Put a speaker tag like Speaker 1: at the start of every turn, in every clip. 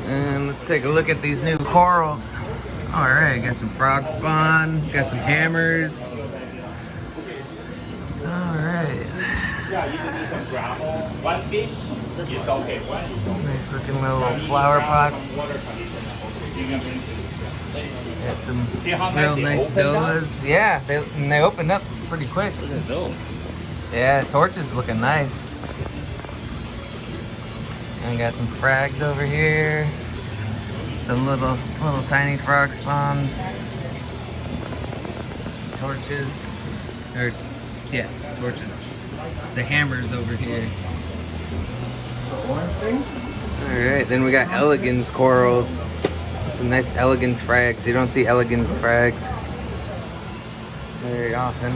Speaker 1: And let's take a look at these new corals. All right, got some frog spawn, got some hammers. All right. Nice looking little flower pot. Got some real nice zoas. Yeah, they opened up pretty quick.
Speaker 2: Look at those.
Speaker 1: Yeah, torches looking nice. And got some frags over here. Some little tiny frog spawns. Torches. Or, yeah, torches. It's the hammers over here. Alright, then we got elegans corals. Some nice elegans frags. You don't see elegans frags very often.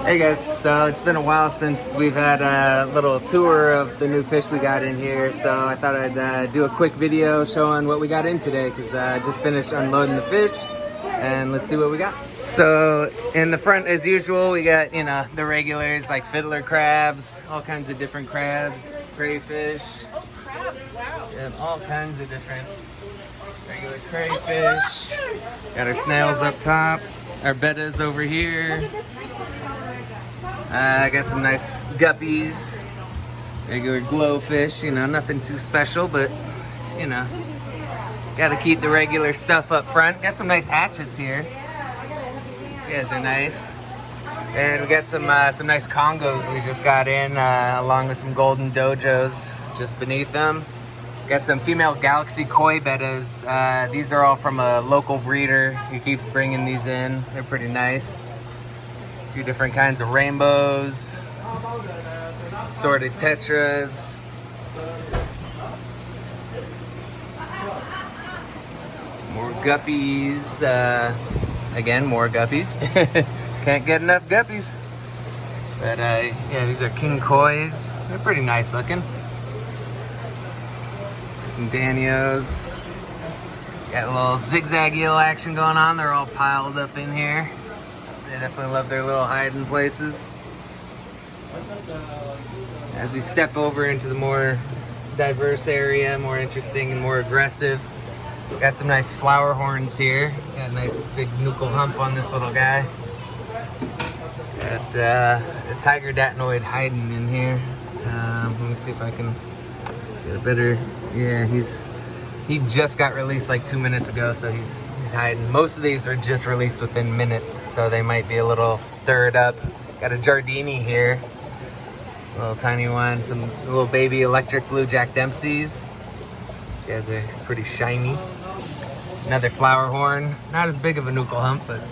Speaker 1: Hey guys, so it's been a while since we've had a little tour of the new fish we got in here, so I thought I'd do a quick video showing what we got in today, because I just finished unloading the fish, and let's see what we got. So in the front, as usual, we got, you know, the regulars like fiddler crabs, all kinds of different crabs, crayfish.
Speaker 3: Oh, crab, wow.
Speaker 1: Yeah, all kinds of different regular crayfish. Got our snails up top, our bettas over here. I got some nice guppies, regular glowfish, you know, nothing too special, but, you know, gotta keep the regular stuff up front. Got some nice hatchets here. These guys are nice. And we got some nice Congos we just got in, along with some golden dojos just beneath them. Got some female Galaxy Koi Bettas. These are all from a local breeder. He keeps bringing these in. They're pretty nice. A few different kinds of rainbows, assorted tetras. More guppies. Again, more guppies. Can't get enough guppies. But yeah, these are king kois. They're pretty nice looking. Some Danios. Got a little zigzag eel action going on. They're all piled up in here. They definitely love their little hiding places. As we step over into the more diverse area, more interesting and more aggressive, got some nice flower horns here. Got a nice big nuchal hump on this little guy. Got a tiger datnoid hiding in here. Let me see if I can get a better. Yeah, he just got released like 2 minutes ago, so he's hiding. Most of these are just released within minutes, so they might be a little stirred up. Got a Giardini here, a little tiny one. Some little baby electric blue Jack Dempseys. These guys are pretty shiny. Another flower horn. Not as big of a nuchal hump, but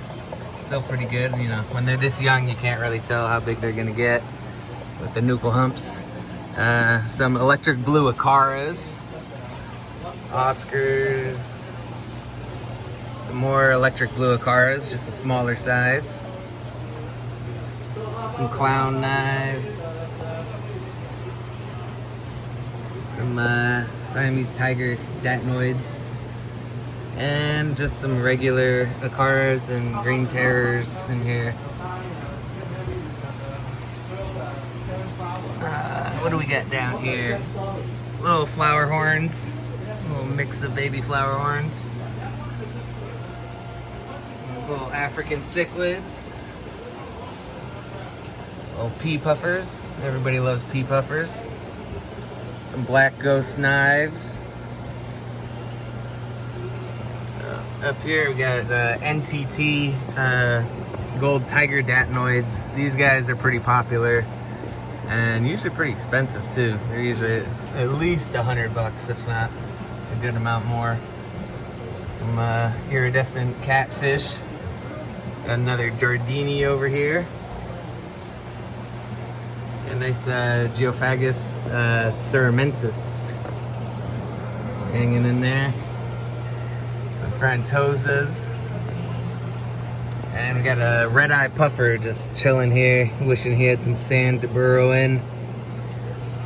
Speaker 1: still pretty good. You know, when they're this young, you can't really tell how big they're gonna get with the nuchal humps. Some electric blue Acaras, Oscars. Some more electric blue Acaras, just a smaller size. Some clown knives. Some Siamese tiger datnoids. And just some regular Acaras and green terrors in here. What do we got down here? Little flower horns. A little mix of baby flower horns. Little African cichlids. Little pea puffers. Everybody loves pea puffers. Some black ghost knives. Up here we got NTT gold tiger datnoids. These guys are pretty popular and usually pretty expensive too. They're usually at least $100, if not a good amount more. Some iridescent catfish. Got another Giardini over here. A nice Geophagus suramensis. Just hanging in there. Some Frantosas. And we got a red-eye puffer just chilling here, wishing he had some sand to burrow in.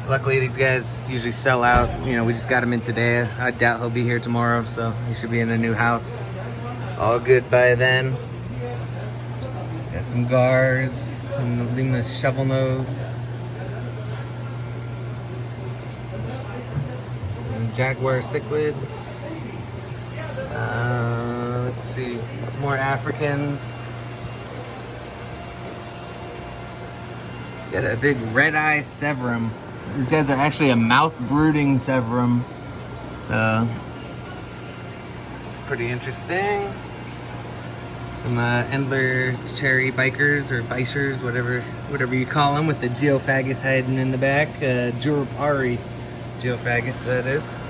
Speaker 1: Luckily, these guys usually sell out. You know, we just got him in today. I doubt he'll be here tomorrow, so he should be in a new house. All good by then. Got some gars, and Lima shovel nose. Some jaguar cichlids. Let's see, some more Africans. Got a big red-eye severum. These guys are actually a mouth-brooding severum, so it's pretty interesting. Some Endler cherry bikers or bichers, whatever you call them, with the geophagus hiding in the back. Jurupari geophagus, that is.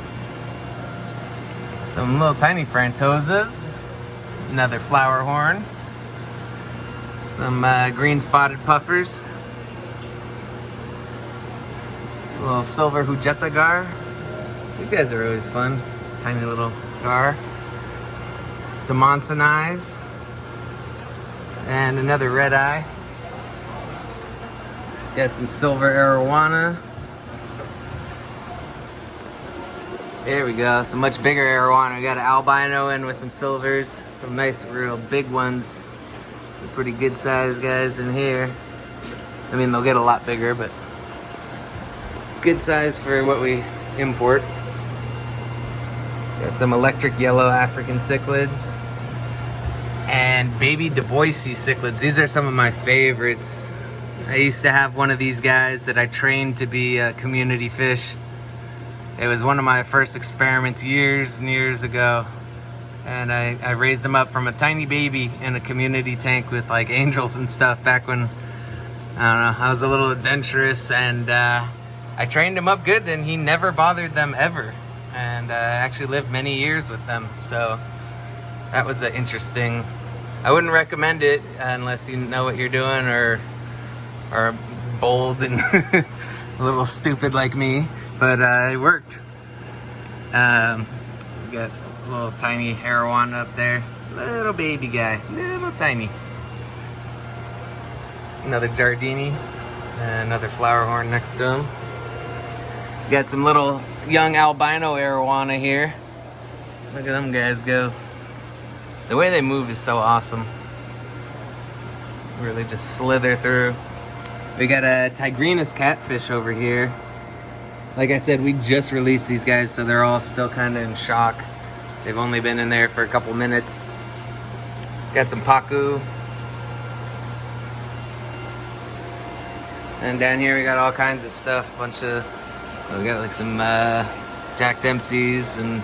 Speaker 1: Some little tiny frantosas. Another flower horn. Some green spotted puffers. A little silver hujeta gar. These guys are always fun. Tiny little gar. Some Monson eyes. And another red eye. Got some silver Arowana. There we go. Some much bigger Arowana. We got an albino in with some silvers. Some nice, real big ones. Some pretty good sized guys in here. I mean, they'll get a lot bigger, but good size for what we import. Got some electric yellow African cichlids. And baby Du Bois's cichlids. These are some of my favorites. I used to have one of these guys that I trained to be a community fish. It was one of my first experiments years and years ago. And I raised them up from a tiny baby in a community tank with like angels and stuff back when, I don't know, I was a little adventurous, and I trained him up good, and he never bothered them ever. And I actually lived many years with them. So that was an interesting. I wouldn't recommend it unless you know what you're doing or are bold and a little stupid like me. But it worked. We got a little tiny Arowana up there. Little baby guy. Little tiny. Another Giardini. Another flower horn next to him. Got some little young albino Arowana here. Look at them guys go. The way they move is so awesome. Really just slither through. We got a Tigrinas Catfish over here. Like I said, we just released these guys, so they're all still kind of in shock. They've only been in there for a couple minutes. Got some Pacu. And down here we got all kinds of stuff. We got like some Jack Dempsey's and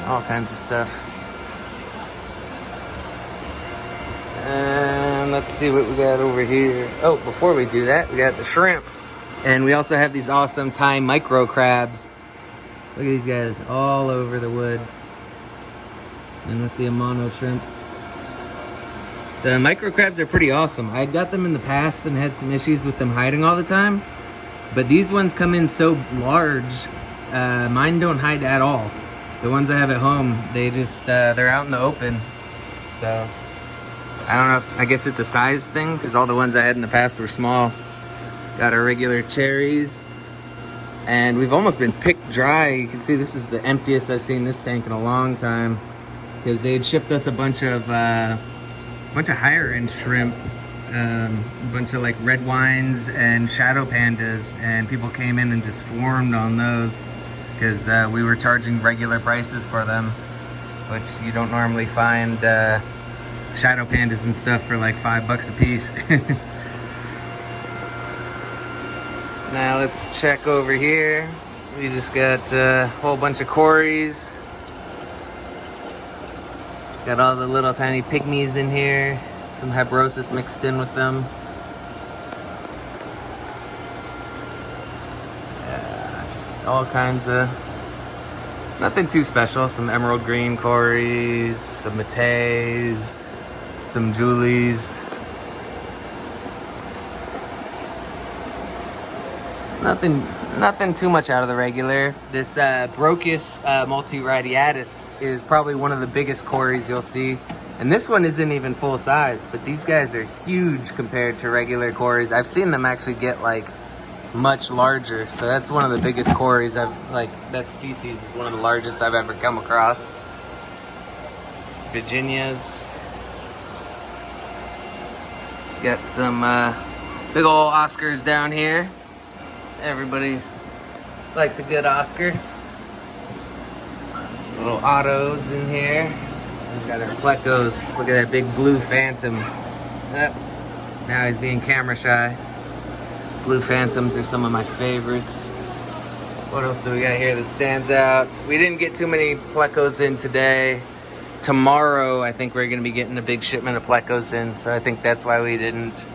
Speaker 1: all kinds of stuff. And let's see what we got over here. Oh, before we do that, we got the shrimp. And we also have these awesome Thai micro crabs. Look at these guys all over the wood. And with the Amano shrimp. The micro crabs are pretty awesome. I got them in the past and had some issues with them hiding all the time. But these ones come in so large, mine don't hide at all. The ones I have at home, they just, they're out in the open. So, I don't know, I guess it's a size thing, because all the ones I had in the past were small. Got our regular cherries. And we've almost been picked dry. You can see this is the emptiest I've seen this tank in a long time. Because they had shipped us a bunch of higher end shrimp. A bunch of like red wines and shadow pandas, and people came in and just swarmed on those because we were charging regular prices for them, which you don't normally find shadow pandas and stuff for like $5 a piece. Now let's check over here. We just got a whole bunch of cories. Got all the little tiny pygmies in here. Some Habrosis mixed in with them. Just all kinds of, nothing too special. Some emerald green cories, some Mateys, some Julies. Nothing too much out of the regular. This Brocchus multiradiatus is probably one of the biggest cories you'll see. And this one isn't even full size, but these guys are huge compared to regular cories. I've seen them actually get like much larger. So that's one of the biggest cories that species is one of the largest I've ever come across. Virginias. Got some big old Oscars down here. Everybody Likes a good Oscar. Little autos in here. We've got our plecos. Look at that big blue phantom. Now he's being camera shy. Blue phantoms are some of my favorites. What else do we got here that stands out? We didn't get too many plecos in today. Tomorrow, I think we're going to be getting a big shipment of plecos in, so I think that's why we didn't.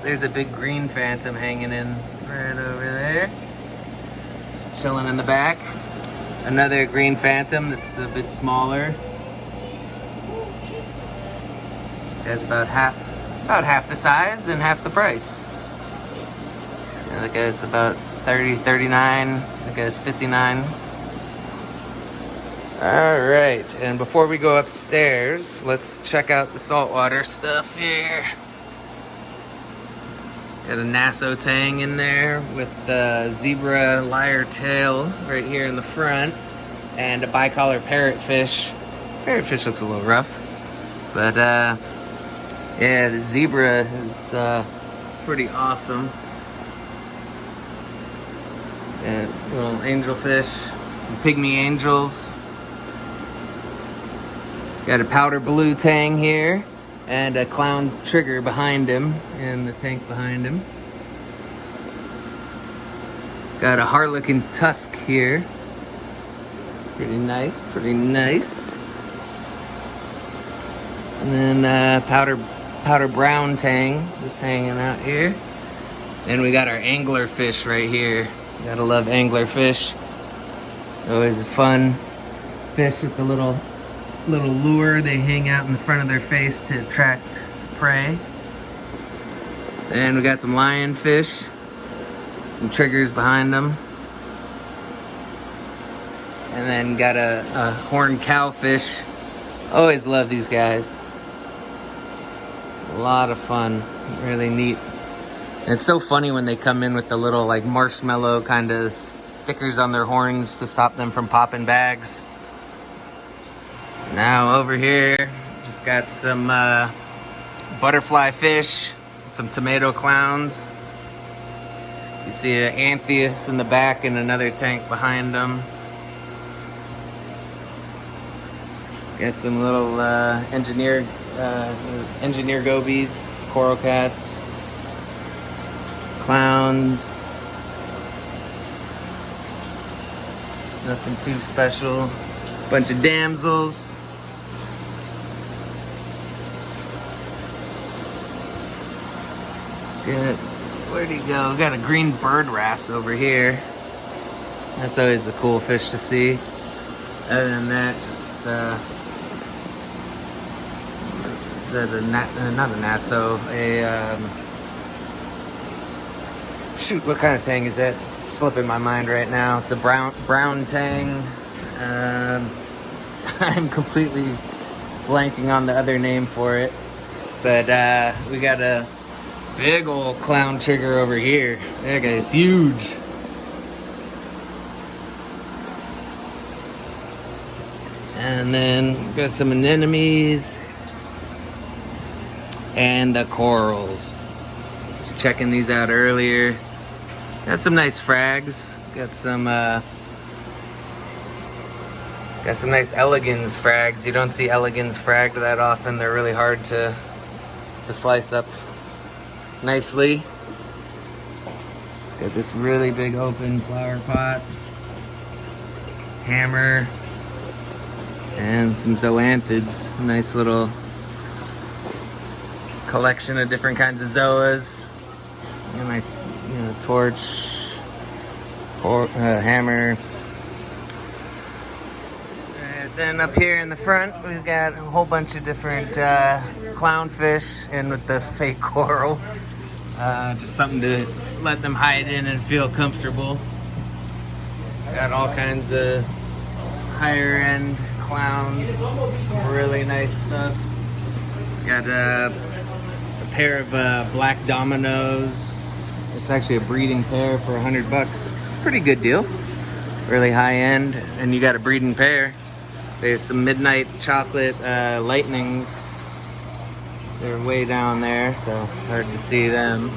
Speaker 1: There's a big green phantom hanging in right over there. Just chilling in the back. Another green phantom that's a bit smaller. That's about half the size and half the price. The other guy's about 30, 39. The guy's 59. Alright, and before we go upstairs, let's check out the saltwater stuff here. Got a Nassau tang in there with the zebra lyre tail right here in the front, and a bicolor parrotfish. Parrotfish looks a little rough, but yeah, the zebra is pretty awesome. And little angelfish, some pygmy angels. Got a powder blue tang here, and a clown trigger behind him, in the tank behind him. Got a harlequin tusk here. Pretty nice, pretty nice. And then powder brown tang just hanging out here. And we got our angler fish right here. Gotta love angler fish. Always a fun fish with the little lure they hang out in the front of their face to attract prey. And we got some lionfish, some triggers behind them, and then got a horned cowfish. Always love these guys. A lot of fun, really neat. And it's so funny when they come in with the little like marshmallow kind of stickers on their horns to stop them from popping bags. Now over here, just got some butterfly fish, some tomato clowns. You see an Antheus in the back and another tank behind them. Got some little engineer gobies, coral cats, clowns. Nothing too special. Bunch of damsels. Good. Where'd he go? Got a green bird wrasse over here. That's always a cool fish to see. Other than that, just is that not a Nassau, shoot, what kind of tang is that? It's slipping my mind right now. It's a brown tang. I'm completely blanking on the other name for it, but we got a big old clown trigger over here. That guy's huge. And then got some anemones and the corals. Just checking these out earlier. Got some nice frags. Got some nice elegans frags. You don't see elegans fragged that often. They're really hard to slice up nicely. Got this really big open flower pot, hammer, and some zoanthids. Nice little collection of different kinds of zoas. A nice, torch, hammer. And then up here in the front, we've got a whole bunch of different clownfish, and with the fake coral. Just something to let them hide in and feel comfortable. Got all kinds of higher end clowns, some really nice stuff. Got a pair of black dominoes. It's actually a breeding pair for $100. It's a pretty good deal. Really high end, and you got a breeding pair. There's some midnight chocolate lightnings. They're way down there, so hard to see them.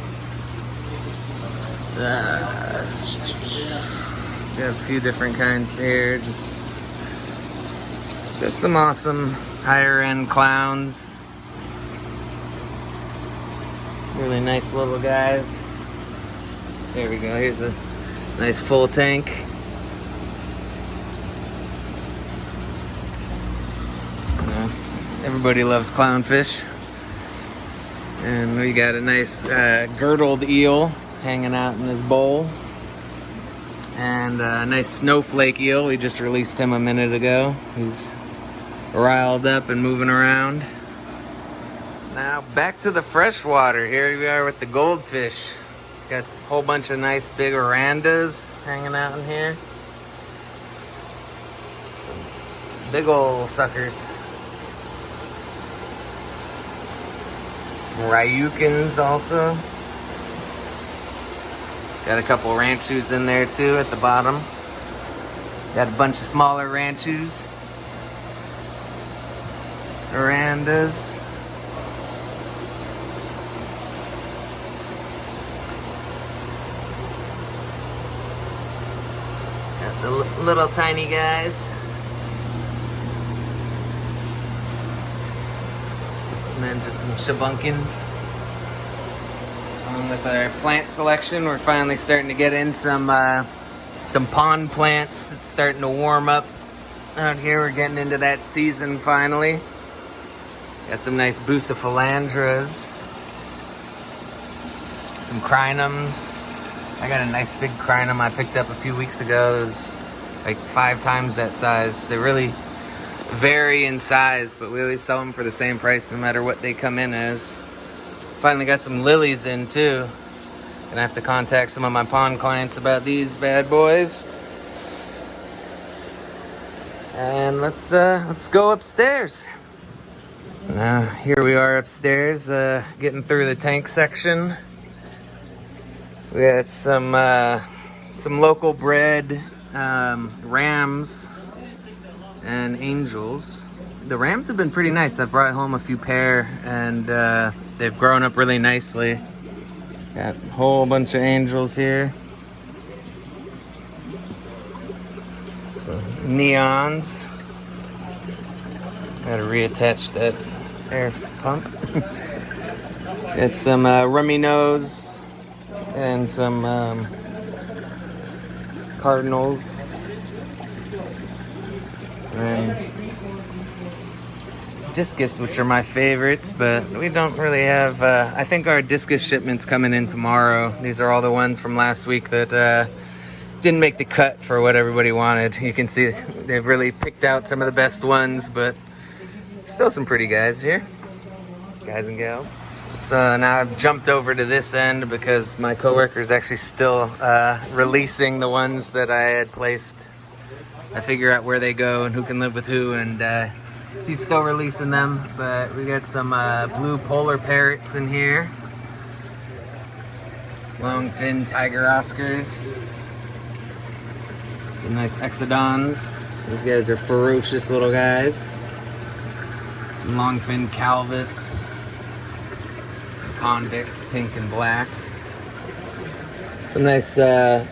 Speaker 1: got a few different kinds here. Just some awesome higher end clowns. Really nice little guys. There we go. Here's a nice full tank. Everybody loves clownfish. And we got a nice girdled eel hanging out in this bowl. And a nice snowflake eel. We just released him a minute ago. He's riled up and moving around. Now back to the freshwater. Here we are with the goldfish. Got a whole bunch of nice big orandas hanging out in here. Some big old suckers. Some Ryukins also. Got a couple ranchus in there too at the bottom. Got a bunch of smaller ranchus. Orandas. Got the little tiny guys. And then just some shabunkins. With our plant selection, we're finally starting to get in some pond plants. It's starting to warm up out here. We're getting into that season finally. Got some nice bucephalandras, some crinums. I got a nice big crinum I picked up a few weeks ago. It was like 5 times that size. They really vary in size, but we always sell them for the same price no matter what they come in as. Finally got some lilies in too. Gonna have to contact some of my pond clients about these bad boys. And let's go upstairs. Now here we are upstairs, getting through the tank section. We got some local bred rams and angels. The rams have been pretty nice. I brought home a few pair, and they've grown up really nicely. Got a whole bunch of angels here. Some neons. Gotta reattach that air pump. Got some rummy nose and some cardinals. And discus, which are my favorites, but we don't really have, I think our discus shipment's coming in tomorrow. These are all the ones from last week that didn't make the cut for what everybody wanted. You can see they've really picked out some of the best ones, but still some pretty guys here, guys and gals. So now I've jumped over to this end because my coworker's actually still releasing the ones that I had placed. I figure out where they go and who can live with who, and he's still releasing them. But we got some blue polar parrots in here. Long-fin tiger oscars. Some nice exodons. These guys are ferocious little guys. Some long-fin calvus. Convicts, pink and black. Some nice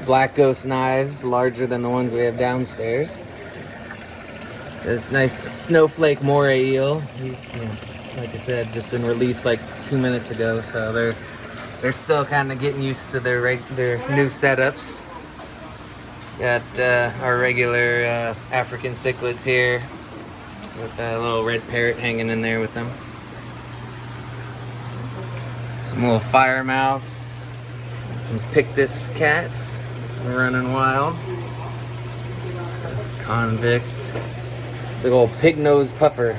Speaker 1: black ghost knives, larger than the ones we have downstairs. This nice snowflake moray eel. Like I said, just been released like 2 minutes ago, so they're still kind of getting used to their new setups. Got our regular African cichlids here with a little red parrot hanging in there with them. Some little fire mouths, some pictus cats running wild. Some convict. Big old pig nose puffer.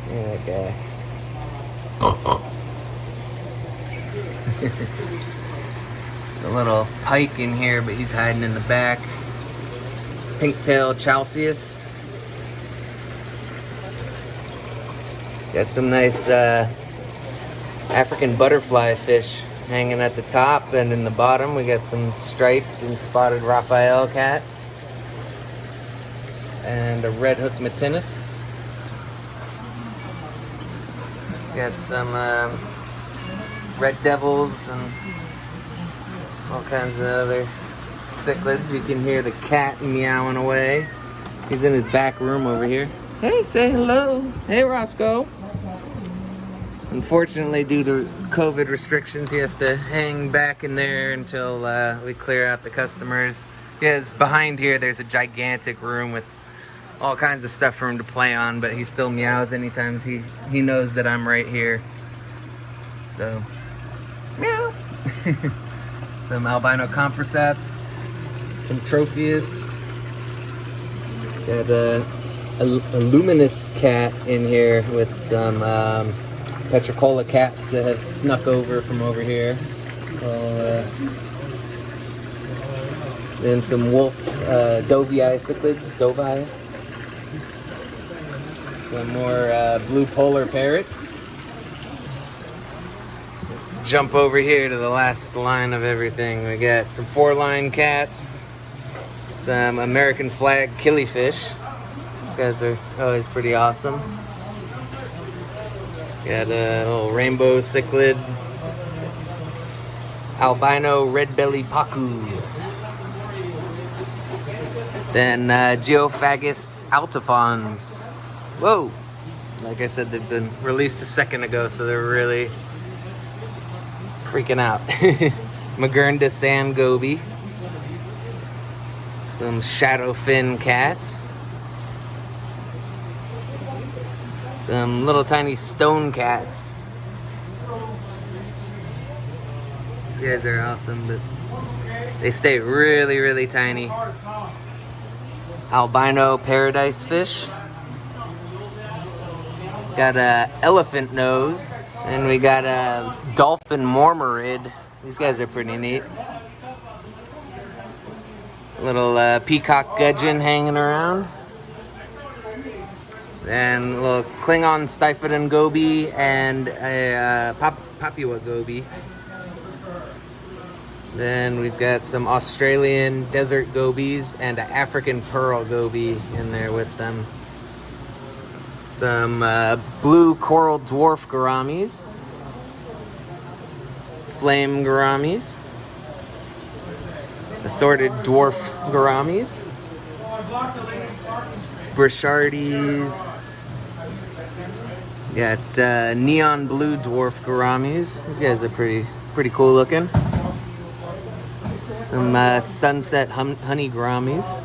Speaker 1: Look at that guy. It's a little pike in here, but he's hiding in the back. Pink-tailed chalceus. Got some nice African butterfly fish hanging at the top, and in the bottom we got some striped and spotted Raphael cats. And a red hook matinus. Got some red devils and all kinds of other cichlids. You can hear the cat meowing away. He's in his back room over here. Hey, say hello. Hey, Roscoe. Unfortunately, due to COVID restrictions, he has to hang back in there until we clear out the customers. Because behind here, there's a gigantic room with all kinds of stuff for him to play on, but he still meows anytime he knows that I'm right here. So, meow. Some albino comperceps, some tropheus. Got a luminous cat in here with some petricola cats that have snuck over from over here. Then some wolf dovii cichlids, dovii. Some more blue polar parrots. Let's jump over here to the last line of everything. We got some 4-line cats, some American flag killifish. These guys are always pretty awesome. Got a little rainbow cichlid, albino red-bellied pacus. Then Geophagus altifons. Whoa! Like I said, they've been released a second ago, so they're really freaking out. Magurna sand goby. Some shadowfin cats. Some little tiny stone cats. These guys are awesome, but they stay really, really tiny. Albino paradise fish. Got a elephant nose, and we got a dolphin mormarid. These guys are pretty neat. Little peacock gudgeon hanging around. Then a little Klingon Styphodon goby and a Papua goby. Then we've got some Australian desert gobies and an African pearl goby in there with them. Some blue coral dwarf gouramis. Flame gouramis. Assorted dwarf gouramis. Brichardes. Got neon blue dwarf gouramis. These guys are pretty cool looking. Some sunset honey gouramis.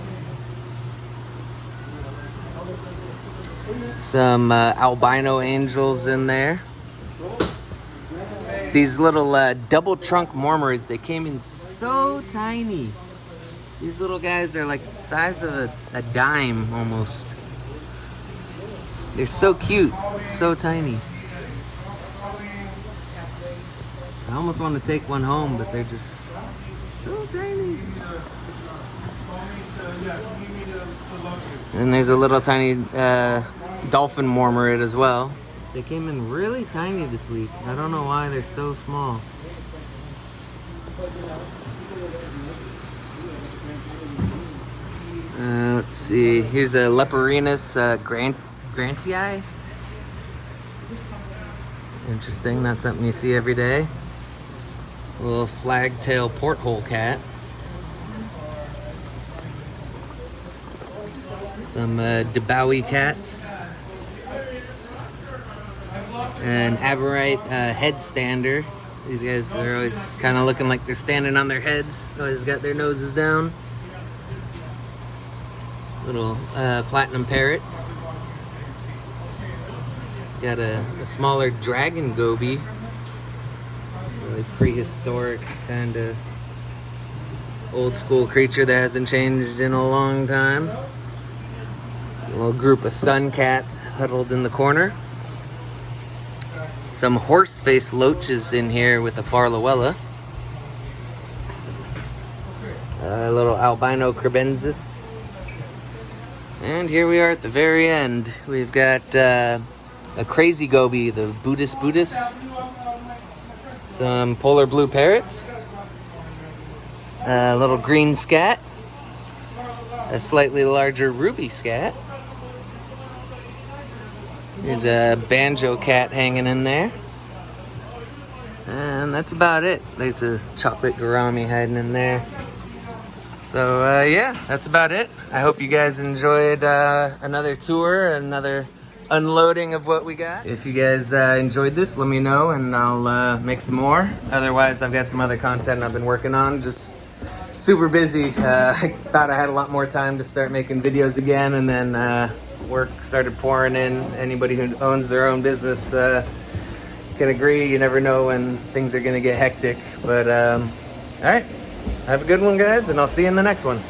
Speaker 1: Some albino angels in there. These little double trunk mormarids, they came in so tiny. These little guys are like the size of a dime almost. They're so cute, so tiny. I almost want to take one home, but they're just so tiny. And there's a little tiny dolphin mormarid as well. They came in really tiny this week. I don't know why they're so small. Let's see. Here's a Leperinus grantii. Interesting. Not something you see every day. A little flagtail porthole cat. Some Debawi cats. An Aberrite headstander. These guys are always kind of looking like they're standing on their heads. Always got their noses down. Little platinum parrot. Got a smaller dragon goby. Really prehistoric kind of old school creature that hasn't changed in a long time. A little group of sun cats huddled in the corner. Some horse-faced loaches in here with a farlowella. A little albino crebensis. And here we are at the very end. We've got a crazy goby, the Buddhist. Some polar blue parrots. A little green scat. A slightly larger ruby scat. There's a banjo cat hanging in there. And that's about it. There's a chocolate gourami hiding in there. So yeah, that's about it. I hope you guys enjoyed another tour, another unloading of what we got. If you guys enjoyed this, let me know and I'll make some more. Otherwise, I've got some other content I've been working on. Just super busy. I thought I had a lot more time to start making videos again, and then work started pouring in. Anybody who owns their own business can agree. You never know when things are gonna get hectic. But all right, have a good one, guys, and I'll see you in the next one.